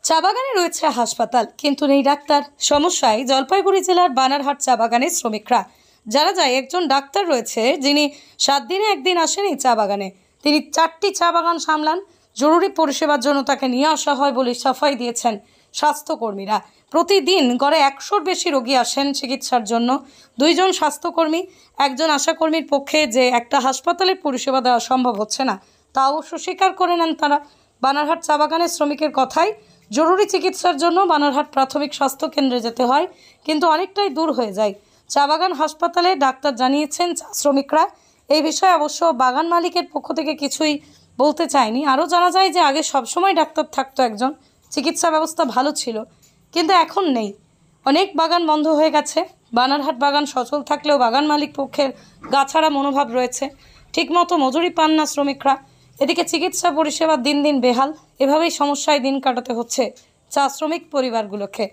চা বাগানে রয়েছে হাসপাতাল, কিন্তু নেই ডাক্তার। সমস্যায় জলপাইগুড়ি জেলার বানারহাট চা বাগানের শ্রমিকরা। যারা যায়, একজন ডাক্তার রয়েছে যিনি 7 দিনে একদিন আসেন এই চা বাগানে। তিনি 4টি চা বাগান সামলান। জরুরি পরিষেবার জন্য তাকে নিয়ে আসা হয় বলে সাফাই দিয়েছেন স্বাস্থ্যকর্মীরা। প্রতিদিন গড়ে 100-র বেশি রোগী আসেন চিকিৎসার জন্য। 2 জন স্বাস্থ্যকর্মী, একজন আশাকর্মীর পক্ষে যে একটা হাসপাতালের পরিষেবা দেওয়া সম্ভব হচ্ছে না, তা অবশ্য স্বীকার করে নেন তারা। বানারহাট চা বাগানের শ্রমিকের কথায়, জরুরি চিকিৎসার জন্য বানারহাট প্রাথমিক স্বাস্থ্য কেন্দ্রে যেতে হয়, কিন্তু অনেকটাই দূর হয়ে যায়। চা বাগান হাসপাতালে ডাক্তার জানিয়েছেন চা শ্রমিকরা। এই বিষয়ে অবশ্য বাগান মালিকের পক্ষ থেকে কিছুই বলতে চায়নি। আরও জানা যায় যে আগে সবসময় ডাক্তার থাকতো একজন, চিকিৎসা ব্যবস্থা ভালো ছিল, কিন্তু এখন নেই। অনেক বাগান বন্ধ হয়ে গেছে। বানারহাট বাগান সচল থাকলেও বাগান মালিক পক্ষের গাছাড়া মনোভাব রয়েছে। ঠিকমতো মজুরি পান না শ্রমিকরা। এদিকে চিকিৎসা পরিষেবা দিন দিন বেহাল। এভাবেই সমস্যায় দিন কাটাতে হচ্ছে চা শ্রমিক পরিবারগুলোকে।